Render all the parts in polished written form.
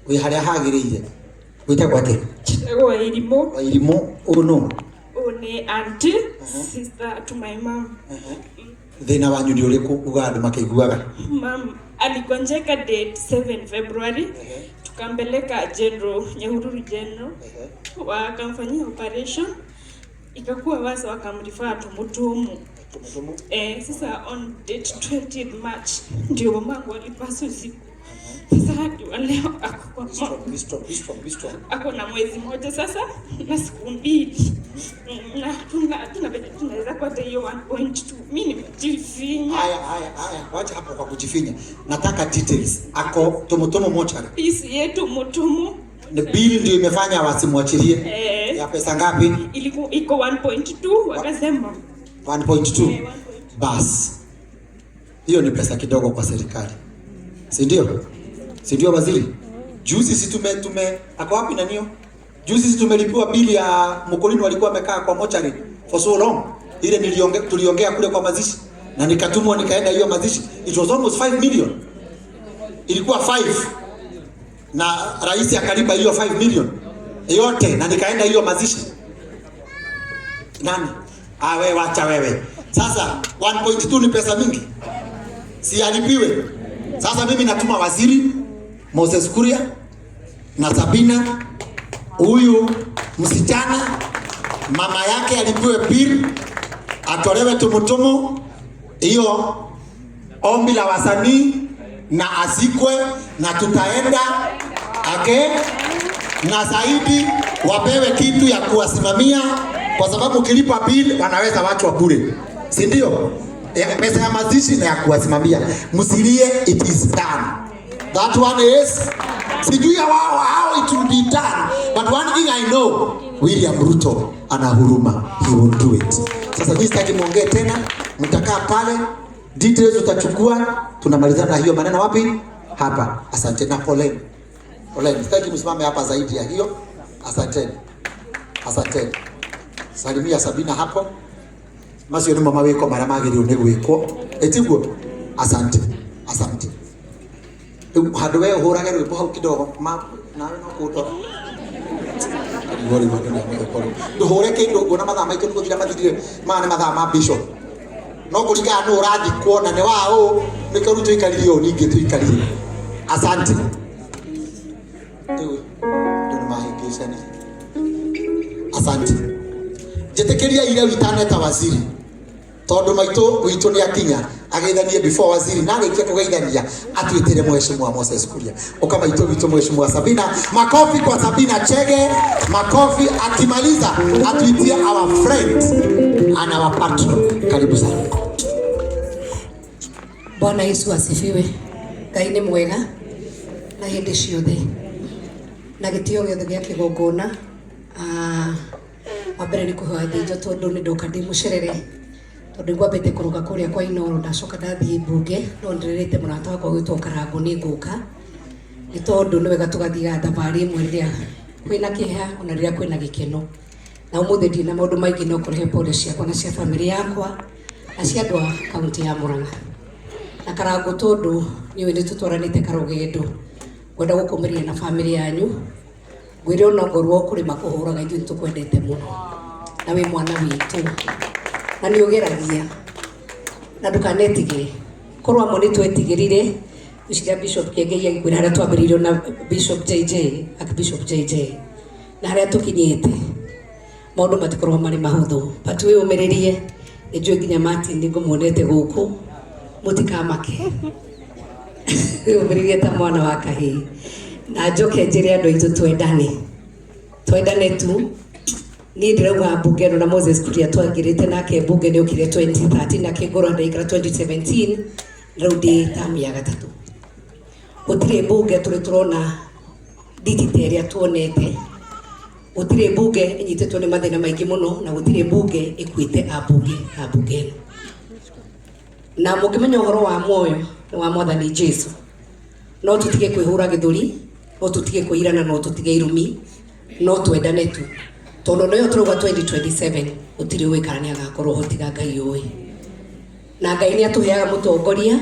we haria hagiriire gwitagwo ate Wairimo uno one auntie sister to my mom. Thina wanyu ni uriku uga andu makiguaga? Mom aligonjeka date 7 February tukampeleka General Nyahururu General wakamfanyia operation ikakuwa wasa wakamrefer to Mutumu. Sasa on date 20 March ndio mamangu alipaswa usiku. Sasa hadi leo ako na mwezi mmoja sasa na siku 2 na tunaweza kupata hiyo 1.2. Mimi nimejifinya. Haya, wacha hapo kwa kujifinya. Nataka details. Ako Tumutumu mochari. Isi yetu Mutumu. Na bill ndio imefanya wasimwachilie. Ya pesa ngapi? Iko 1.2 wakasema. 1.2. Bas. Hiyo ni pesa kidogo kwa serikali. Si ndio? Si ndio waziri? Juzi si tume ako wapi na nio? Juzi si tumelipiwa bili ya Mukolini walikuwa wamekaa kwa mochari for so long. Ile tuliongea kule kwa mazishi na nikatumwa nikaenda hiyo mazishi. It was almost 5 million. Ilikuwa 5. Na rais akalipa hiyo 5 million yote na nikaenda hiyo mazishi. Nani? Wewe wacha wewe. Sasa 1.2 ni pesa mingi. Si alipiwe. Sasa mimi natuma waziri Moses Kuria na Sabina, huyu msichana mama yake alipewe bill atolewe Tumutumu, hiyo ombi la wasanii na azikwe, na tutaenda na zaidi wapewe kitu ya kuwasimamia, kwa sababu kilipa bill wanaweza wachwa bure, si ndio? Pesa ya mazishi na ya kuwasimamia. Msilie, it is done. That one is sijui how it will be done, but one thing I know, William Ruto ana huruma, he will do it. Sasa mimi sitaki muongee tena, mtakaa pale, details utachukua, tunamalizana hiyo maneno wapi? Hapa. Asante na poleni. Sitaki msimame hapa zaidi ya hiyo. Asante. Salimia Sabina hapo. Masio ni mama weko maramagiri unegweko. Etiguo. Asante. Hadwe horage rwipo hau kidogo ma nawe no kuto. Ngori magana mekoro. Nduhore kindo gona mathaa maiko nguthira mathirire mane mathaa ma bishop. No kuringa no urathi kuona ne wao nikaru tuikaririo ningi tuikaririo. Asante. Ndio mahikishani. Asante. Jetekeria ile witane ta waziri. Tondu maito witu ni akinya ageithanie before waziri na agikia kugeithania atwitire mheshimiwa Moses Kuria ukamaito witu mheshimiwa Sabina. Makofi kwa Sabina Chege, makofi. Akimaliza atwitie our friend and our patron. Karibu sana. Bwana Yesu asifiwe. Ngai ni mwega na hindi ciothe na gitio giothe gia kigongona. Wambere ni kuhoya njo tondu ni ndoka ndi mucerere tondu ngwambite kuruga kuria kwa Inoro, ndacoka ndathie mbunge no ndirite murata wakwa gwitwo Karangu ni nguka ni tondu ni wega tugathiga thabari imwe riria kwina kiha ona riria kwina gikeno. Na umuthi ndina maundu maingi no kurehe pole ciakwa na cia family yakwa na cia andu a kaunti ya Murang'a na Karangu tondu ni we tutwaranite karugendo gwenda gukumiria na family yanyu. Gwire ona ngorwo kuri makuhuraga ithu tukwendete muno na we mwana witu na ni ugeragia na ndukanetige korwa mo ni twetigirire uciria Bishop Kiengei agikwira haria twambiririo na Bishop JJ na haria tukinyite maundu matikorwo mari mahuthu, but we umiririe njue nginya Martin ni ngumuonete guku mutikamake umiririe ta mwana wa kahii na njoke njire andu aitu twendane tu. Ni ndirauga mbunge na Moses Kuria twangirite nake mbunge ni ukire 2013 na kigoro ndaikara 2017 raundi tamu ya gatatu. Utire mbunge turona digiteria tuonete, utire mbunge inyitetwo ni mathina maingi muno na utire mbunge ikuite abunge na mukimenya uhoro wa moyo wa Mwathani Jesu. No tutige kwihura githuri, no tutige kuirana, no tutige irumi, no twendane tu tondu noyo turuga 2027 utiri wikara ni agakorwo hotiga Ngai uwi na Ngai ni atuheaga mutongoria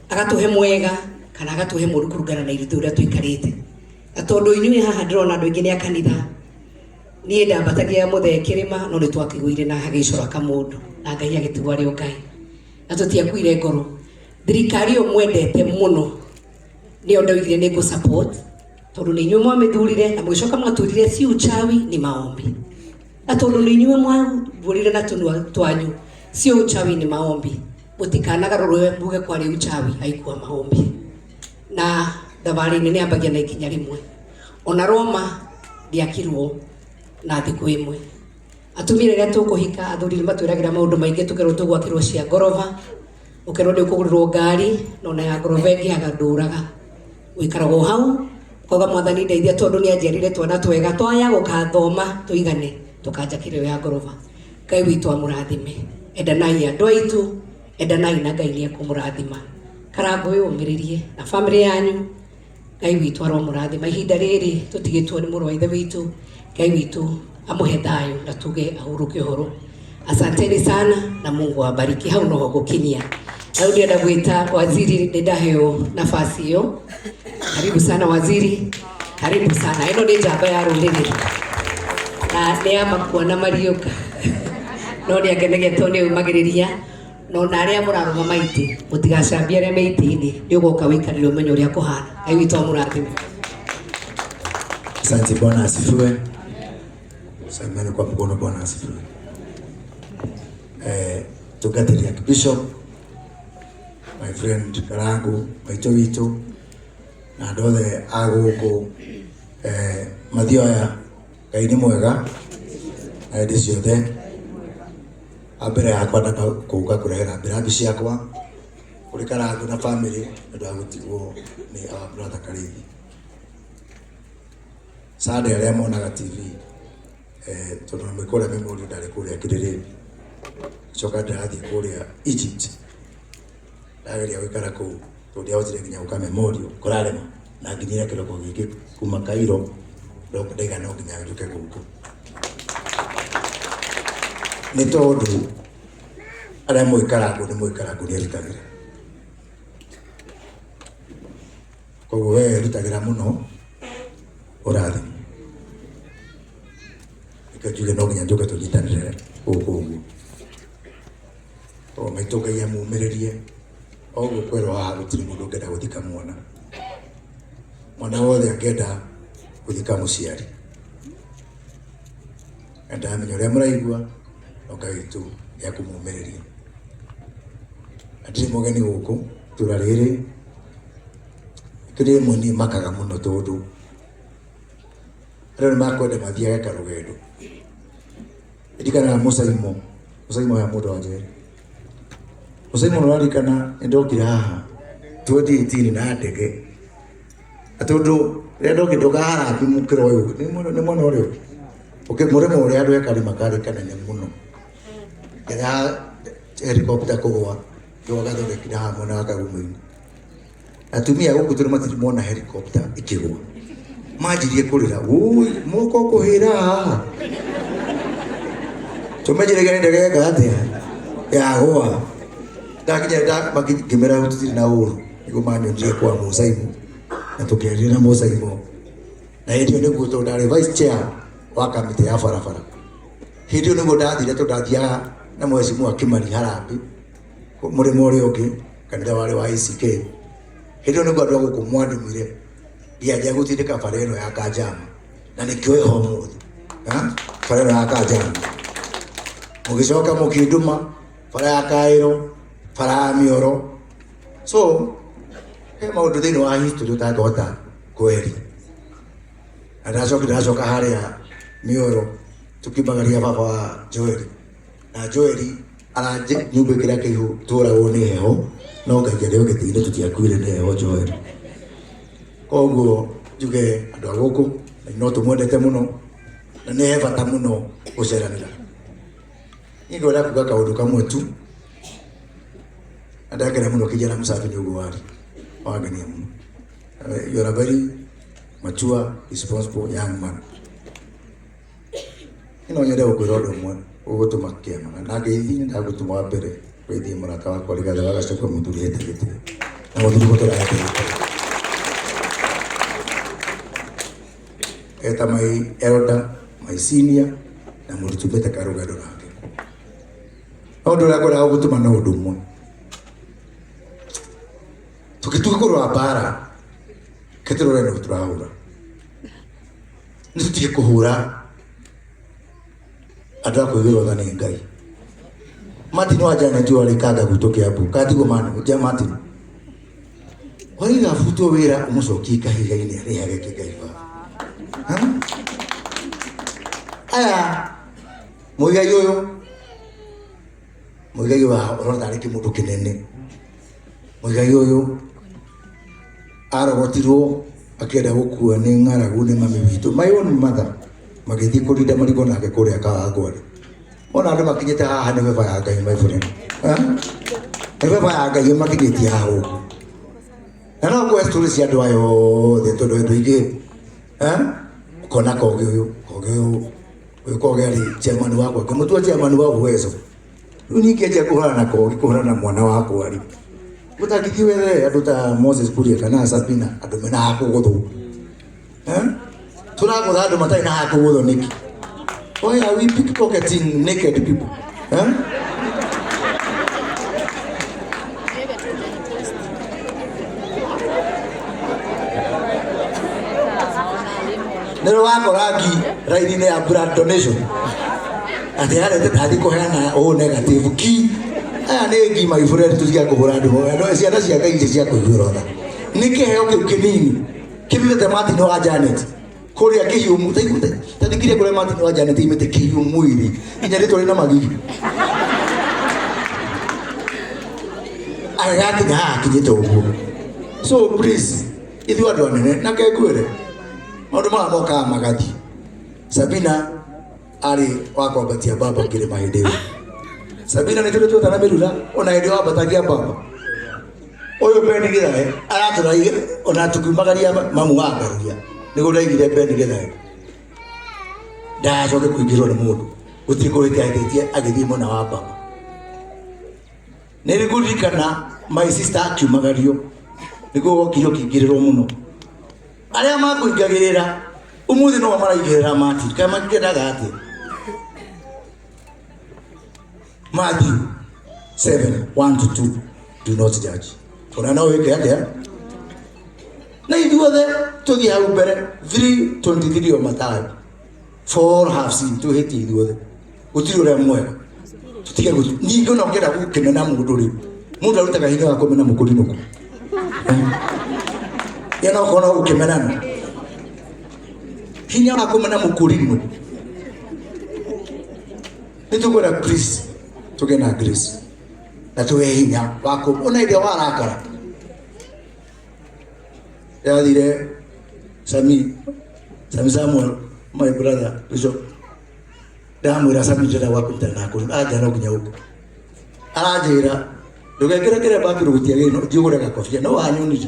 agatuhe mwega kana agatuhe muru kurugana na irithu uria tuikarite Atondo inyuĩ haha ndĩrona andũ aingĩ nĩ a kanitha. Niĩ ndambatagia mũthee kĩrĩma no nĩ twakĩgũire na hagĩcora kamũndũ na Ngai agĩtigwo arĩ o Ngai. Na tũtiakuire ngoro. Thirikari ĩyo mwendete mũno nĩyo ndaugire nĩ ngũ support tondũ nĩ inyuĩ mwamĩthurire na mũgĩcoka mwaturire si uchawi ni maombi. Na tondũ nĩ inyuĩ mwavurire na tũnua twanyu si uchawi ni maombi. Mũtikanagarũrwe mbuge kwarĩ uchawi haikuwa maombi. Na thabarĩ nene ambagia na ikinya rĩmwe. Ona Roma ndiakirwo na thikũ ĩmwe. Atumia rĩrĩa tũkũhika athuri matwĩragĩra maũndũ maingĩ tũkerwo tũgwakĩrwo cia ngoroba, ũkerwo nĩ ũkũgũrĩrwo ngari no na ya ngoroba ĩngĩ agadũraga. Ũikaraga hau koga mwathani ndeithia tondũ nĩ anjerire twana twega twaya gũkathoma tũigane tũkanjakĩrwo ya ngoroba. Ngai witũ amũrathime. Endanai andũ aitũ, endanai na Ngai nĩ ekũmũrathima. Karangũ yũmĩrĩrie na family yanyu. Ngai witũ aromũrathima. Ihinda rĩrĩ tũtigĩtwo nĩ mũrũ wa ithe witũ. Ngai witũ amuhe thayũ na tuge ahurũke ũhoro. Asanteni sana na Mungu awabariki. Hau noho gũkinyia. Rĩu ndĩrenda gwĩta waziri ndĩndaheo nafasi hiyo. Karibu sana waziri. Karibu sana. Ĩno nĩ njamba ya rũrĩrĩ. Na nĩ amba kuona Mariũka. No nĩ akenegetwo nĩ umagĩrĩria. No na arĩa mũrarũma maitĩ mũtigacambia arĩa maitĩ-inĩ nĩ ũgoka wĩikarĩre ũmenye ũrĩa kũhana. Ngai witũ amũrathime. Asante, Bwana asifiwe. Sameni kwa mkono, Bwana asifiwe. Tugatĩria Bishop, my friend Karangu, maitũ witũ na andũ othe a gũkũ mathio aya. Ngai nĩ mwega na hĩndĩ ciothe. Ambere yakwa na kũũka kũrehera mbĩrambi ciakwa kũrĩ Karangu na family nĩ ũndũ wa gũtigwo nĩ our brother Karithi. Sada arĩa monaga TV tondũ nĩ kũrĩa memorial ndarĩ kũrĩa Kĩrĩrĩmbĩ. Coka ndarathiĩ kũrĩa Egypt. Ndageria gũikara kũu tondũ ndiahotire nginya gũka memorial kũrarema na nginyire kĩroko gĩkĩ kuma Cairo ndaiga no nginya njũke gũkũ. Nĩ tondũ arĩa mũikarangu nĩ mũikarangu nĩ erutagĩra. Koguo we erutagĩra mũno ũrathimo. Njuge no nginya njũke tũnyitanĩre gũkũ ũguo. Tondũ maitũ Ngai amumĩrĩrie. Oguo kwerwo haha gũtirĩ mũndũ ũngĩenda gũthika mwana. Mwana wothe angĩenda gũthika mũciari. Ndamenya ũrĩa mũraigua no Ngai witũ nĩ akũmumĩrĩria. Ndirĩ mũgeni gũkũ itũra rĩrĩ. Kĩrĩ ĩmwe niĩ makaga mũno tondũ andũ nĩ makwenda mathiage karũgendo. Ndirikanaga Mũcaimo ya mũndũ wa Njeri. Mũcaimo nĩwaririkana nĩndokire haha 2018 na ndege. Tondũ rĩrĩa ndokire ndokaharambi mũkĩra ũyũ nĩ mwena ũrĩa mũrĩmo ũrĩa andũ ekari makarĩkanania mũno. Ngetha helicopter kũgũa gathondekire haha mwena wa Kagumo-inĩ. Atumia gũkũ tũrĩ matirĩ mona helicopter ĩkĩgũa. Manjirie kũrĩra, "Ũi, mũko kũhĩra haha." Tũmenyereire ndege atĩa yagũa. Ndakinya ngĩmera tũtirĩ na ũru. Nĩguo manyonire kwa Mũcaimo na tũkĩaria na Mũcaimo. Na hĩndĩ ĩyo nĩguo tondũ ndarĩ vice chair wa kamĩtĩ ya barabara. Hĩndĩ ĩyo nĩguo ndathire tondũ ndathiaga na Mheshimiwa Kimani Harambe mũrĩmo ũrĩa ũngĩ kanitha warĩ wa ACK. Hĩndĩ ĩyo nĩguo andũ a gũkũ mwandũmire ndianjia gũtindĩka bara ĩno ya Kanjama na nĩkĩo ĩho mũthĩ. Bara ĩno ya Kanjama mũgĩcoka mũkĩndũma bara ya Kaĩro, bara ya Mĩoro. So he maũndũ thĩinĩ wa history ũtangĩhota kweheria. Na ndacoka harĩa Mĩoro tũkiumagaria baba wa Joeli. Na Joeli nyũmba kĩrĩa kĩihu tũragwo nĩ heho no Ngai arĩ ũgĩtĩire tũtiakuire nĩ heho Joeli. Koguo njuge andũ a gũkũ no tũmwendete mũno na nĩ he bata mũno gũceranĩra. Niĩ ngwenda kuuga kaũndũ kamwe tu. Na ndakena mũno kijana Mũcabi nĩ ũguo warĩ. Wangenia mũno. You are a very mature, responsible young man. Ino nyende gũkwĩra ũndũ ũmwe ũgũtũma kĩama. Na ngĩthiĩ ndagũtũma wa mbere gwĩthiĩ mũrata wakwa Rigathĩ wa Gachagua mũthuri etĩkĩtie. Na mũthuri gũtũra yake. eta mai elder mai senior na mulitupeta karugado nake ondo la kora gutuma no ndumwe tukitukorwa bara keturore no turahura nitutike kuhura atako yero ngani ngai Martin wajana tu alikaga kutokea hapo katigo mano ja Martin waliga futo wera umusokika higa ine ari yake kaifa aya moya yoyo moya yoyo ronda ari kimudu kinene moya yoyo ara gotiro akenda gukua ni ngaragu ni mami witu my own mother magithi kurida marigo nake kuria kaagwari ona andu makinyite haha ni baba ya Ngai my friend ni baba ya Ngai makinyite haha na no kwa story cia andu ayo de todo ndo ige kona koge uyu koge ari chairman wako kimutua chairman wa uwezo uni keje kuhana na koge kuhana na mwana wako ari utakithiwe re andu ta Moses Kuria kana Sabina andu mena hakuguthu turagutha andu matai na hakuguthu niki why are we pickpocketing naked people nero wako ragi raini ya blood donation ati arete thadi kuheana o negative ki aya ne ngi my friend tuziga kuhura andu no ciana cia Ngai cia kuhura niki heo kinini kibite Martin wa Janet kuria kihiumu tathikire kuria Martin wa Janet imete kihiumu iri inya ritore na magigi aya kinya kinyite uguo so please ithu andu anene na kegwire maundu maya moka magathi Sabina ari wako batia baba kile mahideo Sabina ni kile tuta na merura ona hideo abatagia baba oyo beni githae araturaiye ona tukimagaria mamu wagaria nigo ndaigire beni githae ndacoke kuingirwo ni mundu gutikurite agetie agethi mona wa baba nirigurikana my sister akiumagario nigo gokiro kingirirwo muno aria makuingagirira umuthi no maraigirira mati kama kidaga ati Matthew 7:1-2 do not judge ona no weke yake na ithuothe tuthi hau mbere 3:23 o Mathayo 4 have seen to hate ithuothe gutiri uria mwega tutige gutu ningo no ngenda gukimena mundu ri mundu arutaga hinya wa kumena mukurinuku yana kono ukimenana hinya wa kumena mukurinu nitugora grace tugena grace na tuwe hinya wako ona ile warakara yathire Sami Samuel my brother Bishop ndamwira Sami njira wakuta na kuri aja no kunya uko arajira ndugekere kire bakiru gutiagino jigure ka kofia no anyunije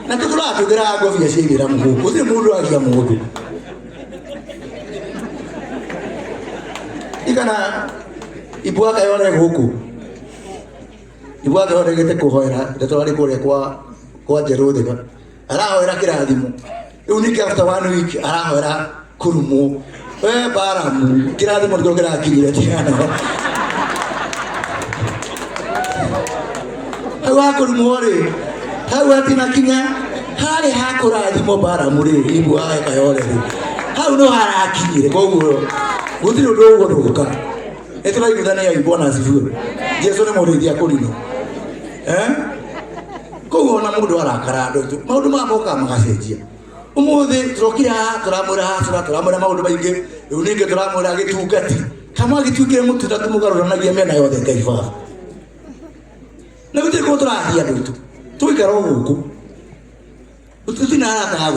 na tukura tugira kofia ciira muguku thi mundu agia mundu ikana ibwaga yone guku ibwaga yone gete kuhoera ndetwari kuria kwa Jeruthega arahoera kirathimo riu niki after 1 week arahoera kurumu baramu kirathimo ndiko kirakirire tiana awa kurumu ri hau atina kinya hari hakurathimo baramu ri ibwaga kayore ri hau no harakinyire koguo gutiri undu uguo nduguka eturaiguthania ya ibona asifiwe Jesu ni murithia kurino koguo na mundu arakara ndu maundu mamoka magacenjia umuthi turokira turamura maundu maingi riu ningi turamura gitungati kama gituikire mututa tumugaruranagia mena yothe Ngai baba na gutiri ko turathia ndu tuikara guku tutina araka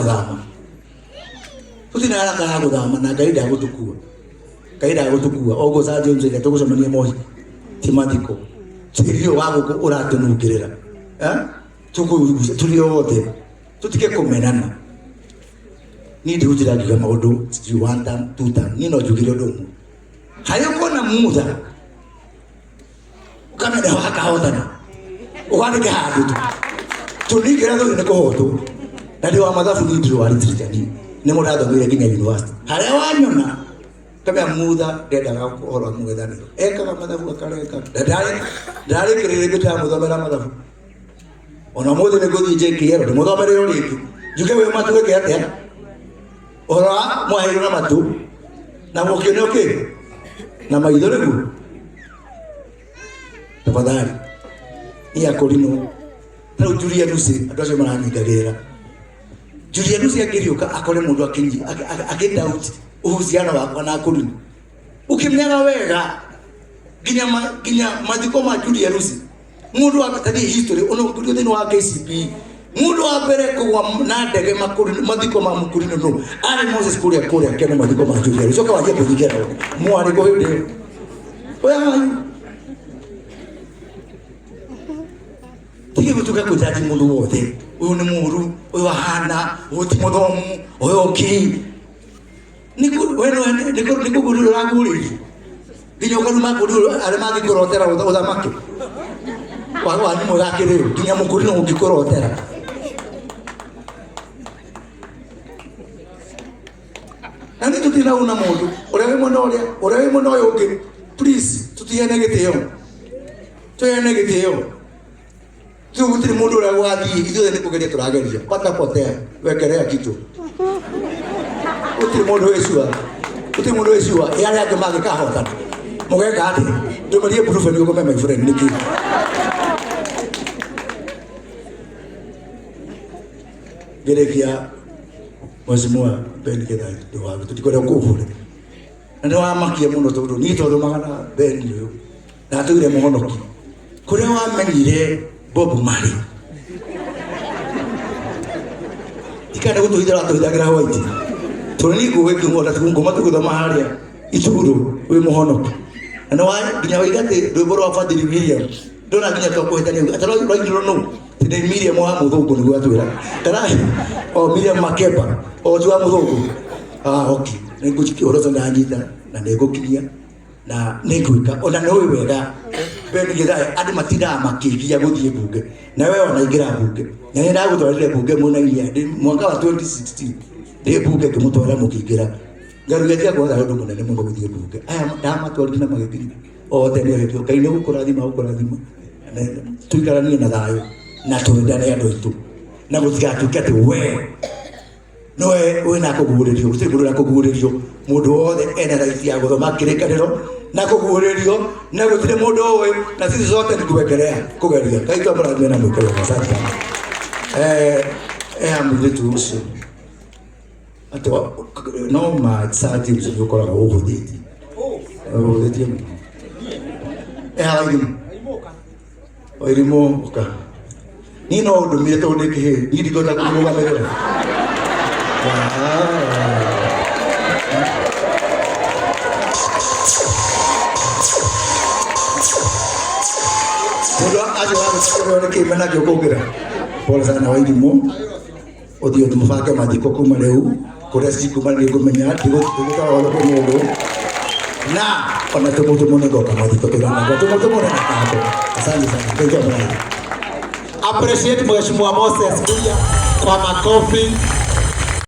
guthama na Ngai ndagutukua kaida gutukua ogo sa James ile tugucemania mohi timathiko tirio wago uratunukirira tukuguce turio wote tutike kumenana ni ndujira ngiga maundu you want them to time ni no jugire ndu hayo kona mutha kana da waka hotana uwandike handu tu tunikira ndo ne ko hoto na ndi wa mathabu ni ndiro wari tritani nĩ mũndũ athomire nginya university harĩa wanyona kama mutha ndendaga ũhoro mũngethanĩro ekaga mathabu akareka ndarĩkĩrĩire ngĩtamũthomera mathabu ona mũthĩ nĩngũthiĩ JKL ndĩmũthomerere rĩngĩ njuge wĩ matu wĩke atĩa ũhoro wa mwaheirwo na matu na mũkĩone ũkĩ na maitho rĩguo tafadhali ni akorino na Julia Lucy andũ acio maranyingagĩrĩra Julia Lucy angĩriũka akore mũndũ akĩdoubt uhusiano wakwa na Akorino ukimnyaga wega ginya mathiko ma Julia Lucy mundu akatani history ono kurio thini wa KCP mundu wa mbere kugwa na ndege Makorino mathiko ma Makorino no ari Moses kuria kene mathiko ma Julia Lucy oka waje kuthigera mwari ko hinde oya tiki gutuka kujati mundu wothe uyu ni muru uyu hana uti muthomu uyu oki niku weno niku guru raguri nginya ukaruma guru ari magikorotera uthamaki wa ni muthakiriro nginya Mukorino ungikorotera ani tutina una mundu urewe muno ungi please tutiyene gitio tu gutiri mundu ura wathi ithuothe nikugeria turageria patapotea wekerea kitu utiri mundu wecua yale yake magikahotana mugeka ati ndumarie proof ni uko my friend niki gerekia mheshimiwa Ben Kidai ndio tutikore kuvule ndio wamakia muno tondu ni tondu magana Ben yu na tuire muhonoki kuria wamenyire Bob Marley ikana gutuithira White toni guwe ngora ngoma tuguthoma haria icuguru wi muhonoki na wa nginya waigate rwimbo rwa Fadhili William ndona nginya twakuhitania ataro roindiro no tene Miriam wa muthungu ni gwatwira kana o Miriam Makeba o jwa muthungu okay niguchiki orozo ndanyita na nigukinya na niguika ona no wega Ben Kidai andi matinda makigia guthie bunge na wewe wanaingira bunge na nenda gutwarire bunge munagia mwaka wa 2016 ndi bunge kimutwara mukingira ngarugetia kwa ndu munene muno guthie bunge aya ndamatwarire na magithiri othe ni rekio kaine gukurathima tuikaranie na thayo na tuendane andu itu na gutigatuke ati we noe wena kuguririo gutigurira kuguririo mundu wothe ena right ya guthoma kirikaniro na kuguririo na gutire mundu we na sisi zote nikuwekelea kugeria kaitwa mrathime na mwekelea asante amritu ucio atwa no ma tsati ucio ukora uhuthiti uhuthiti oirimo uka nino ndumire to ndikihe ndigota kumugamerera Tudo aje wa kimena gyokugira pole sana wairimu odio tumfake mathiko kuma riu kuria cikuma ni ngumenya tigota wala ko mundu na ona tumutu munego kama mathiko turana tumutu muna na asante sana thank you. Appreciate Mheshimiwa Moses kuja kwa makofi.